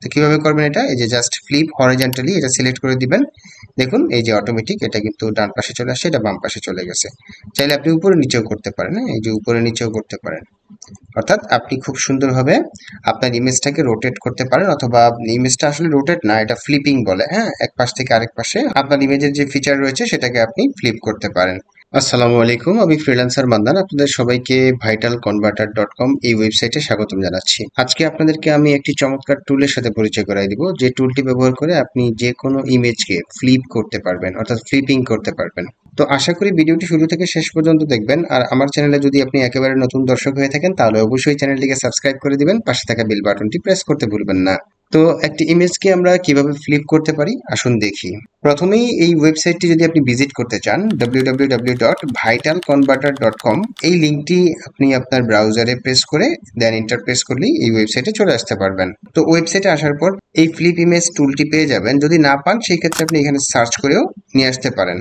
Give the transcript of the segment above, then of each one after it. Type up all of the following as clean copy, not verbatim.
তো কিভাবে করবেন এটা, এই যে জাস্ট ফ্লিপ হরিজন্টালি এটা সিলেক্ট করে দিবেন। দেখুন এই যে অটোমেটিক এটা কিন্তু ডান পাশে চলে আসছে, এটা বাম পাশে চলে গেছে। চাইলে আপনি উপরে নিচেও করতে পারেন, হ্যাঁ, এই যে উপরে নিচেও করতে পারেন। অর্থাৎ আপনি খুব সুন্দরভাবে আপনার ইমেজটাকে রোটেট করতে পারেন, অথবা ইমেজটা আসলে রোটেট না, এটা ফ্লিপিং বলে, হ্যাঁ, এক পাশ থেকে আরেক পাশে আপনার ইমেজের যে ফিচার রয়েছে সেটাকে আপনি ফ্লিপ করতে পারেন। আসসালামু আলাইকুম, আমি ফ্রিল্যান্সার মান্নান, আপনাদের সবাইকে vitalconverter.com এই ওয়েবসাইটে স্বাগতম জানাচ্ছি। আজকে আপনাদেরকে আমি একটি চমৎকার টুলের সাথে পরিচয় করাই দিব, যে টুলটি ব্যবহার করে আপনি যে কোনো ইমেজকে ফ্লিপ করতে পারবেন, অর্থাৎ ফ্লিপিং করতে পারবেন। তো আশা করি ভিডিওটি শুরু থেকে শেষ পর্যন্ত দেখবেন। আর আমার চ্যানেলে যদি আপনি একেবারে নতুন দর্শক হয়ে থাকেন তাহলে অবশ্যই চ্যানেলটিকে সাবস্ক্রাইব করে দিবেন, পাশে থাকা বেল বাটনটি প্রেস করতে ভুলবেন না। তো একটি ইমেজকে আমরা কিভাবে ফ্লিপ করতে পারি আসুন দেখি। প্রথমেই এই ওয়েবসাইটটি যদি আপনি ভিজিট করতে চান, www.vitalconverter.com, এই লিঙ্কটি আপনি আপনার ব্রাউজারে প্রেস করে দেন এন্টার প্রেস করলেই এই ওয়েবসাইটে চলে আসতে পারবেন। তো ওয়েবসাইটে আসার পর এই ফ্লিপ ইমেজ টুলটি পেয়ে যাবেন। যদি না পান সেই ক্ষেত্রে আপনি এখানে সার্চ করেও নিয়ে আসতে পারেন।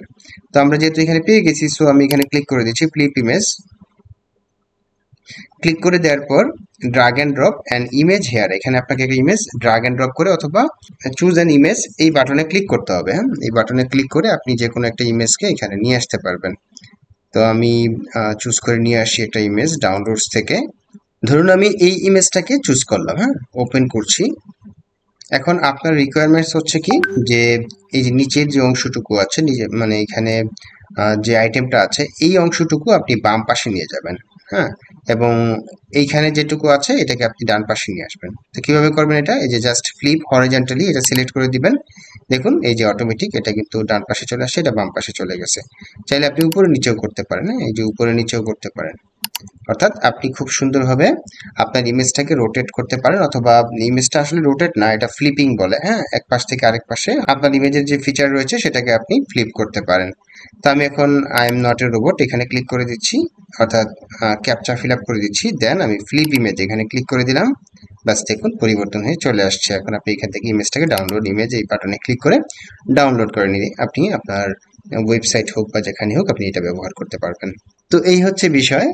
তো আমরা যেহেতু এখানে পেয়ে গেছি, সো আমি এখানে ক্লিক করে দিচ্ছি ফ্লিপ ইমেজ। ক্লিক করে দেওয়ার পর drag and drop an image here, এখানে আপনাকে একটা ইমেজ ড্রাগ অ্যান্ড ড্রপ করে অথবা চুজ অ্যান ইমেজ এই বাটনে ক্লিক করতে হবে। হ্যাঁ, এই বাটনে ক্লিক করে আপনি যে কোনো একটা ইমেজকে এখানে নিয়ে আসতে পারবেন। তো আমি চুজ করে নিয়ে আসি একটা ইমেজ ডাউনলোডস থেকে। ধরুন আমি এই ইমেজটাকে চুজ করলাম, হ্যাঁ, ওপেন করছি। এখন আপনার রিকোয়ারমেন্টস হচ্ছে কি, যে এই যে নিচের যে অংশটুকু আছে, নিচে মানে এখানে যে আইটেমটা আছে এই অংশটুকু আপনি বাম পাশে নিয়ে যাবেন, হ্যাঁ, এবং এইখানে যেটুকু আছে এটাকে আপনি ডান পাশে নিয়ে আসবেন। তো কিভাবে করবেন এটা, এই যে জাস্ট ফ্লিপ হরিজন্টালি এটা সিলেক্ট করে দিবেন। দেখুন এই যে অটোমেটিক এটা কিন্তু ডান পাশে চলে আসছে, এটা বাম পাশে চলে গেছে। চাইলে আপনি উপরে নিচেও করতে পারেন, হ্যাঁ, এই যে উপরে নিচেও করতে পারেন। অর্থাৎ আপনি খুব সুন্দরভাবে আপনার ইমেজটাকে রোটেট করতে পারেন, অথবা ইমেজটা আসলে রোটেট না, এটা ফ্লিপিং বলে, হ্যাঁ, এক পাশ থেকে আরেক পাশে আপনার ইমেজের যে ফিচার রয়েছে সেটাকে আপনি ফ্লিপ করতে পারেন। তো আমি এখন I am not a robot এখানে ক্লিক করে দিচ্ছি, অর্থাৎ ক্যাপচা ফিল আপ করে দিচ্ছি। দেন আমি ফ্লিপ ইমেজ এখানে ক্লিক করে দিলাম। বাস দেখুন পরিবর্তন হয়ে চলে আসছে। এখন আপনি এখান থেকে ইমেজটাকে ডাউনলোড ইমেজ এই বাটনে ক্লিক করে ডাউনলোড করে নিয়ে আপনি আপনার ওয়েবসাইট হোক বা যেখানে হোক আপনি এটা ব্যবহার করতে পারবেন। তো এই হচ্ছে বিষয়।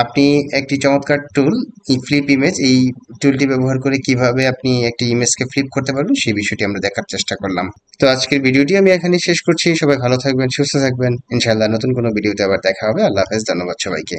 আপনি একটি চমৎকার টুল, এই ফ্লিপ ইমেজ, এই টুলটি ব্যবহার করে কিভাবে আপনি একটি ইমেজকে ফ্লিপ করতে পারবেন সেই বিষয়টি আমরা দেখার চেষ্টা করলাম। তো আজকের ভিডিওটি আমি এখানে শেষ করছি। সবাই ভালো থাকবেন, সুস্থ থাকবেন। ইনশাআল্লাহ নতুন কোনো ভিডিওতে আবার দেখা হবে। আল্লাহ হাফেজ, ধন্যবাদ সবাইকে।